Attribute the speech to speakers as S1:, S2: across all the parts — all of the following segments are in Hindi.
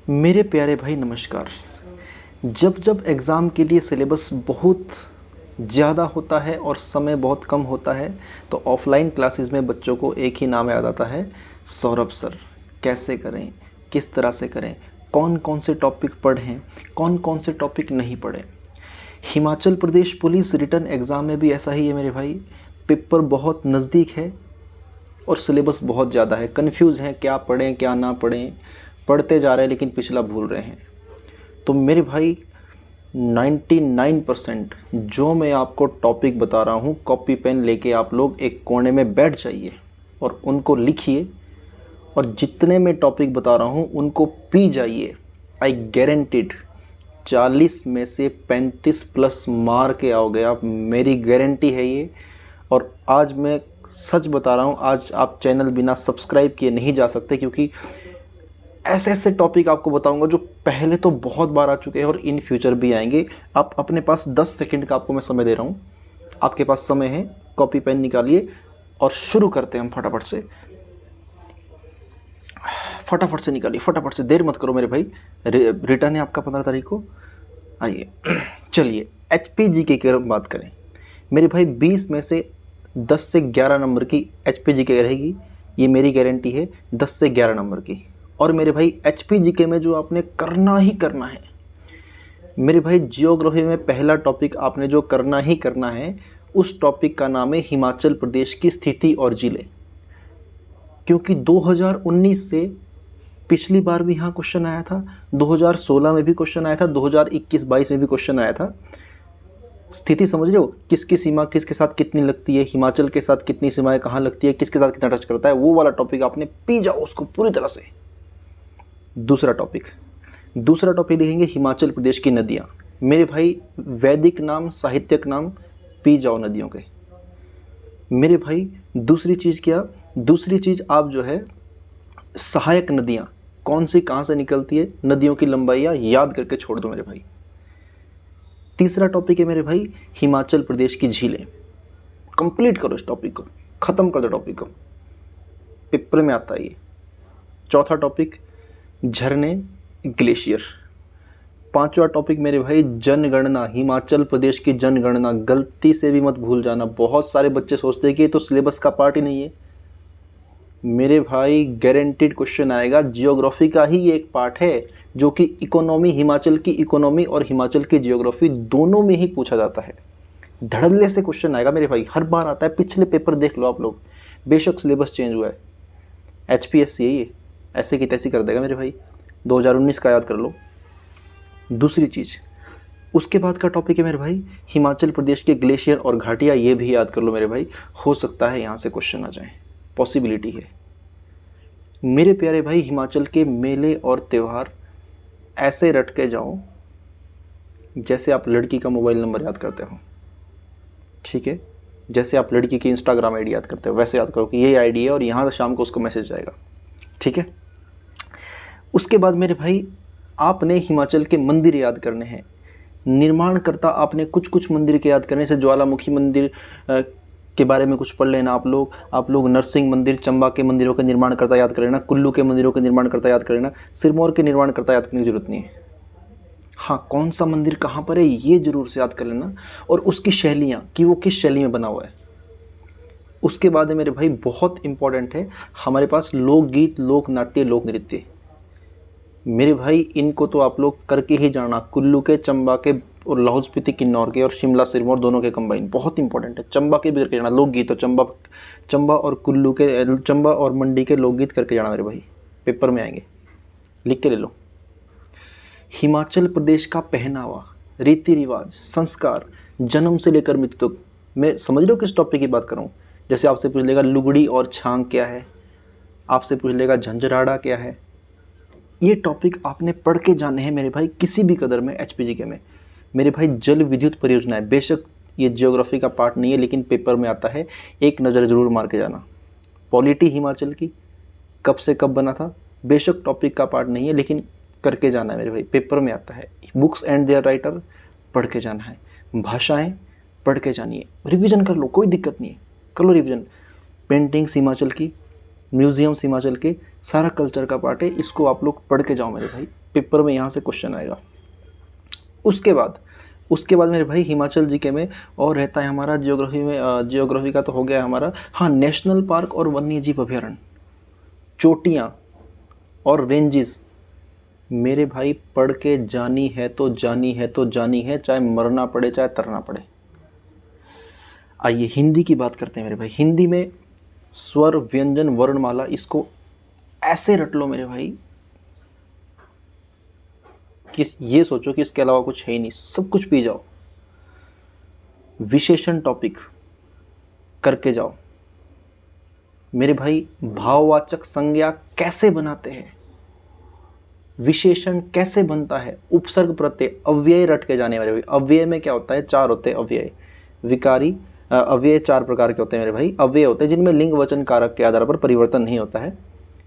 S1: मेरे प्यारे भाई नमस्कार। जब जब एग्ज़ाम के लिए सिलेबस बहुत ज़्यादा होता है और समय बहुत कम होता है तो ऑफ़लाइन क्लासेस में बच्चों को एक ही नाम याद आता है, सौरभ सर। कैसे करें, किस तरह से करें, कौन कौन से टॉपिक पढ़ें, कौन कौन से टॉपिक नहीं पढ़ें। Himachal Pradesh police written exam में भी ऐसा ही है मेरे भाई। पेपर बहुत नज़दीक है और सिलेबस बहुत ज़्यादा है। कन्फ्यूज़ हैं क्या पढ़ें क्या ना पढ़ें, पढ़ते जा रहे हैं लेकिन पिछला भूल रहे हैं। तो मेरे भाई 99% जो मैं आपको टॉपिक बता रहा हूँ, कॉपी पेन लेके आप लोग एक कोने में बैठ जाइए और उनको लिखिए, और जितने मैं टॉपिक बता रहा हूँ उनको पी जाइए। आई गारंटीड 40 में से 35 प्लस मार के आओगे आप, मेरी गारंटी है ये। और आज मैं सच बता रहा हूँ, आज आप चैनल बिना सब्सक्राइब किए नहीं जा सकते, क्योंकि ऐसे ऐसे टॉपिक आपको बताऊंगा जो पहले तो बहुत बार आ चुके हैं और इन फ्यूचर भी आएंगे। आप अपने पास 10 सेकंड का आपको मैं समय दे रहा हूँ, आपके पास समय है, कॉपी पेन निकालिए और शुरू करते हैं हम फटाफट से। फटाफट से निकालिए, फटाफट से, देर मत करो मेरे भाई। रिटर्न है आपका 15 तारीख को। आइए चलिए HPGK की बात करें मेरे भाई। 20 में से 10 से 11 नंबर की HPGK रहेगी, ये मेरी गारंटी है। 10 से 11 नंबर की। और मेरे भाई HPGK में जो आपने करना ही करना है मेरे भाई, जियोग्राफी में पहला टॉपिक आपने जो करना ही करना है, उस टॉपिक का नाम है हिमाचल प्रदेश की स्थिति और जिले। क्योंकि 2019 से पिछली बार भी यहाँ क्वेश्चन आया था, 2016 में भी क्वेश्चन आया था, 2021-22 में भी क्वेश्चन आया था। स्थिति समझ रहे हो, किसकी सीमा किसके साथ कितनी लगती है, हिमाचल के साथ कितनी सीमाएं कहाँ लगती है, किसके साथ कितना टच करता है, वो वाला टॉपिक आपने पी जाओ उसको पूरी तरह से। दूसरा टॉपिक लिखेंगे हिमाचल प्रदेश की नदियाँ। मेरे भाई वैदिक नाम, साहित्यक नाम पी जाओ नदियों के मेरे भाई। दूसरी चीज़ आप जो है सहायक नदियाँ कौन सी कहाँ से निकलती है, नदियों की लंबाइयाँ याद करके छोड़ दो मेरे भाई। तीसरा टॉपिक है मेरे भाई हिमाचल प्रदेश की झीलें। कंप्लीट करो इस टॉपिक को, ख़त्म कर दो टॉपिक को, पेपर में आता है ये। चौथा टॉपिक झरने, ग्लेशियर। पांचवा टॉपिक मेरे भाई जनगणना, हिमाचल प्रदेश की जनगणना। गलती से भी मत भूल जाना, बहुत सारे बच्चे सोचते हैं कि ये तो सिलेबस का पार्ट ही नहीं है। मेरे भाई गारंटीड क्वेश्चन आएगा, जियोग्राफी का ही ये एक पार्ट है जो कि इकोनॉमी, हिमाचल की इकोनॉमी और हिमाचल की जियोग्राफी दोनों में ही पूछा जाता है। धड़ल्ले से क्वेश्चन आएगा मेरे भाई, हर बार आता है। पिछले पेपर देख लो आप लोग, बेशक सिलेबस चेंज हुआ है, HPSC है ये, ऐसे की तैसी कर देगा मेरे भाई। 2019 का याद कर लो। दूसरी चीज़, उसके बाद का टॉपिक है मेरे भाई हिमाचल प्रदेश के ग्लेशियर और घाटियाँ, ये भी याद कर लो मेरे भाई। हो सकता है यहाँ से क्वेश्चन आ जाए, पॉसिबिलिटी है मेरे प्यारे भाई। हिमाचल के मेले और त्यौहार ऐसे रट के जाओ जैसे आप लड़की का मोबाइल नंबर याद करते हो, ठीक है। जैसे आप लड़की की इंस्टाग्राम ID याद करते हो, वैसे याद करो कि ये ID है और यहाँ से शाम को उसको मैसेज जाएगा, ठीक है। उसके बाद मेरे भाई आपने हिमाचल के मंदिर याद करने हैं। निर्माणकर्ता आपने कुछ कुछ मंदिर के याद करने से, ज्वालामुखी मंदिर के बारे में कुछ पढ़ लेना आप लोग नरसिंह मंदिर, चंबा के मंदिरों के निर्माणकर्ता याद कर लेना, कुल्लू के मंदिरों के निर्माणकर्ता याद कर लेना, सिरमौर के निर्माणकर्ता याद करने की जरूरत नहीं है। हाँ, कौन सा मंदिर कहाँ पर है ये जरूर से याद कर लेना, और उसकी शैलियाँ कि वो किस शैली में बना हुआ है। उसके बाद है मेरे भाई बहुत इंपॉर्टेंट है हमारे पास लोकगीत, लोक नाट्य, लोक नृत्य। मेरे भाई इनको तो आप लोग करके ही जाना, कुल्लू के, चंबा के और लाहौल स्पीति किन्नौर के और शिमला सिरमौर दोनों के कंबाइन, बहुत इंपॉर्टेंट है। चंबा के भी करके जाना लोकगीत, और चंबा और कुल्लू के, चंबा और मंडी के लोकगीत करके जाना मेरे भाई, पेपर में आएंगे, लिख के ले लो। हिमाचल प्रदेश का पहनावा, रीति रिवाज, संस्कार, जन्म से लेकर मृत्यु तक। मैं समझ रहे हो किस टॉपिक की बात कर रहा हूँ। जैसे आपसे पूछ लेगा लुगड़ी और छांग क्या है, आपसे पूछ लेगा झंझराड़ा क्या है। ये टॉपिक आपने पढ़ के जाने हैं मेरे भाई किसी भी कदर में HPGK में। मेरे भाई जल विद्युत परियोजनाएं, बेशक ये जियोग्राफी का पार्ट नहीं है लेकिन पेपर में आता है, एक नज़र ज़रूर मार के जाना। पॉलिटी हिमाचल की कब से कब बना था, बेशक टॉपिक का पार्ट नहीं है लेकिन करके जाना है मेरे भाई, पेपर में आता है। बुक्स एंड देयर राइटर पढ़ के जाना है, भाषाएँ पढ़ के जानिए, रिविज़न कर लो, कोई दिक्कत नहीं है, कर लो रिविज़न। पेंटिंग्स हिमाचल की, म्यूज़ियम्स हिमाचल के, सारा कल्चर का पार्ट है, इसको आप लोग पढ़ के जाओ मेरे भाई। पेपर में यहाँ से क्वेश्चन आएगा। उसके बाद मेरे भाई हिमाचल जीके में और रहता है हमारा जियोग्राफी में, जियोग्राफी का तो हो गया हमारा, हाँ, नेशनल पार्क और वन्य जीव अभ्यारण्य, चोटियाँ और रेंजेस। मेरे भाई पढ़ के जानी है तो जानी है तो जानी है, चाहे मरना पड़े चाहे तरना पड़े। आइए हिंदी की बात करते हैं मेरे भाई। हिंदी में स्वर, व्यंजन, वर्णमाला, इसको ऐसे रट लो मेरे भाई कि ये सोचो कि इसके अलावा कुछ है ही नहीं, सब कुछ पी जाओ। विशेषण टॉपिक करके जाओ मेरे भाई। भाववाचक संज्ञा कैसे बनाते हैं, विशेषण कैसे बनता है, उपसर्ग प्रत्यय, अव्यय रट के जाने मेरे भाई। अव्यय में क्या होता है, 4 होते हैं अव्यय। विकारी अव्यय 4 प्रकार के होते हैं मेरे भाई। अव्यय होते हैं जिनमें लिंग वचन कारक के आधार पर परिवर्तन नहीं होता है।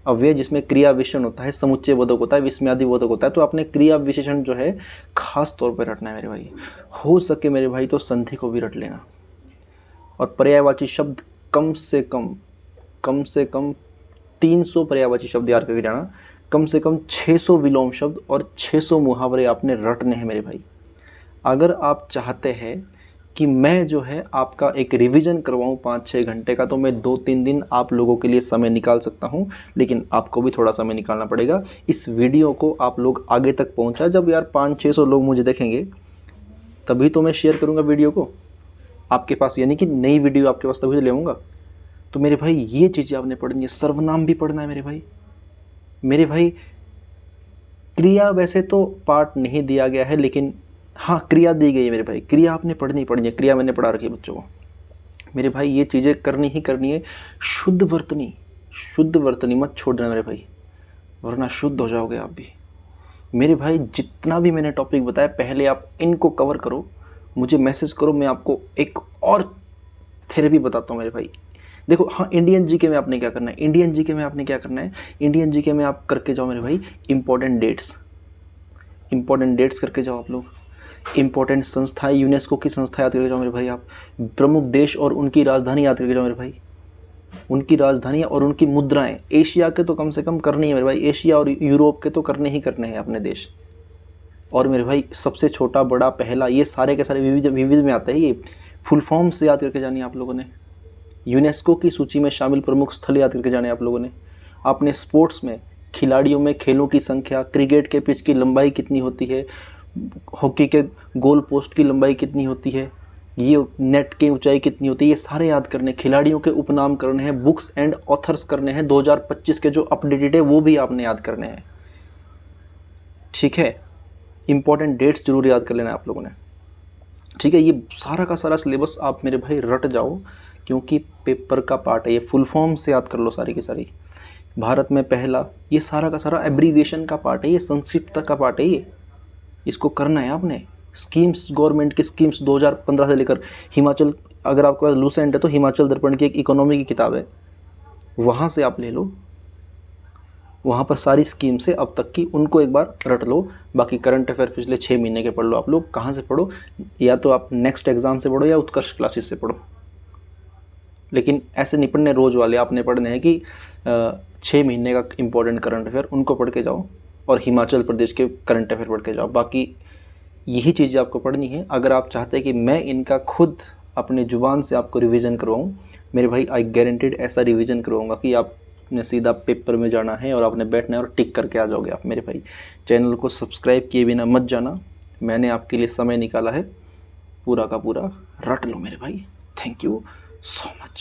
S1: अव्यय जिसमें क्रिया विशेषण होता है, समुच्चय बोधक होता है, विस्मयादि बोधक होता है। तो आपने क्रिया विशेषण जो है खास तौर पर रटना है मेरे भाई। हो सके मेरे भाई तो संधि को भी रट लेना। और पर्यायवाची शब्द कम से कम 300 पर्यायवाची शब्द याद करके जाना। कम से कम 600 विलोम शब्द और 600 मुहावरे आपने रटने हैं मेरे भाई। अगर आप चाहते हैं कि मैं जो है आपका एक रिवीजन करवाऊँ 5-6 घंटे का, तो मैं 2-3 दिन आप लोगों के लिए समय निकाल सकता हूं, लेकिन आपको भी थोड़ा समय निकालना पड़ेगा। इस वीडियो को आप लोग आगे तक पहुंचाएं। जब यार 500-600 लोग मुझे देखेंगे तभी तो मैं शेयर करूंगा वीडियो को आपके पास, यानी कि नई वीडियो आपके पास तभी तो ले आऊँगा। तो मेरे भाई ये चीज़ें आपने पढ़नी है। सर्वनाम भी पढ़ना है मेरे भाई। क्रिया वैसे तो पार्ट नहीं दिया गया है, लेकिन हाँ क्रिया दी गई है मेरे भाई। क्रिया आपने पढ़नी ही पढ़नी है। क्रिया मैंने पढ़ा रखी है बच्चों को मेरे भाई। ये चीज़ें करनी ही करनी है। शुद्ध वर्तनी मत छोड़ देना मेरे भाई, वरना शुद्ध हो जाओगे आप भी मेरे भाई। जितना भी मैंने टॉपिक बताया पहले आप इनको कवर करो, मुझे मैसेज करो, मैं आपको एक और थेरेपी बताता हूँ मेरे भाई। देखो हाँ, इंडियन जीके में आपने क्या करना है, इंडियन जीके में आप करके जाओ मेरे भाई। इंपॉर्टेंट डेट्स करके जाओ आप लोग। इंपॉर्टेंट संस्थाएं, यूनेस्को की संस्था याद करके जाओ मेरे भाई आप। प्रमुख देश और उनकी राजधानी याद करके जाओ मेरे भाई। उनकी राजधानियाँ और उनकी मुद्राएं। एशिया के तो कम से कम करनी है मेरे भाई। एशिया और यूरोप के तो करने हैं अपने देश। और मेरे भाई सबसे छोटा, बड़ा, पहला, ये सारे के सारे विविध में आते हैं। ये फुल फॉर्म से याद करके जानी है आप लोगों ने। यूनेस्को की सूची में शामिल प्रमुख स्थल याद करके जाने आप लोगों ने। आपने स्पोर्ट्स में खिलाड़ियों में खेलों की संख्या, क्रिकेट के पिच की लंबाई कितनी होती है, हॉकी के गोल पोस्ट की लंबाई कितनी होती है, ये नेट की ऊंचाई कितनी होती है, ये सारे याद करने। खिलाड़ियों के उपनाम करने हैं, बुक्स एंड ऑथर्स करने हैं 2025 के जो अपडेटेड है वो भी आपने याद करने हैं, ठीक है। इंपॉर्टेंट डेट्स जरूर याद कर लेना आप लोगों ने, ठीक है। ये सारा का सारा सिलेबस आप मेरे भाई रट जाओ, क्योंकि पेपर का पार्ट है ये। फुल फॉर्म से याद कर लो सारी की सारी। भारत में पहला, ये सारा का सारा एब्रीविएशन का पार्ट है ये, संक्षिप्त का पार्ट है ये। इसको करना है आपने। स्कीम्स, गवर्नमेंट की स्कीम्स 2015 से लेकर हिमाचल, अगर आपके पास लूसेंट है तो हिमाचल दर्पण की एक इकोनॉमी की किताब है, वहाँ से आप ले लो। वहाँ पर सारी स्कीम से अब तक की उनको एक बार रट लो। बाकी करंट अफेयर पिछले 6 महीने के पढ़ लो आप लोग। कहाँ से पढ़ो, या तो आप नेक्स्ट एग्ज़ाम से पढ़ो या उत्कर्ष क्लासेस से पढ़ो, लेकिन ऐसे नहीं पढ़ने रोज़ वाले। आपने पढ़ने हैं कि 6 महीने का इंपॉर्टेंट करंट अफेयर, उनको पढ़ के जाओ, और हिमाचल प्रदेश के करंट अफेयर पढ़ के जाओ। बाकी यही चीज़ें आपको पढ़नी है। अगर आप चाहते हैं कि मैं इनका खुद अपने ज़ुबान से आपको रिवीजन करवाऊँ मेरे भाई, आई गारंटीड ऐसा रिवीजन करवाऊँगा कि आपने सीधा पेपर में जाना है और आपने बैठना है और टिक करके आ जाओगे आप मेरे भाई। चैनल को सब्सक्राइब किए बिना मत जाना, मैंने आपके लिए समय निकाला है, पूरा का पूरा रट लो मेरे भाई। Thank you so much.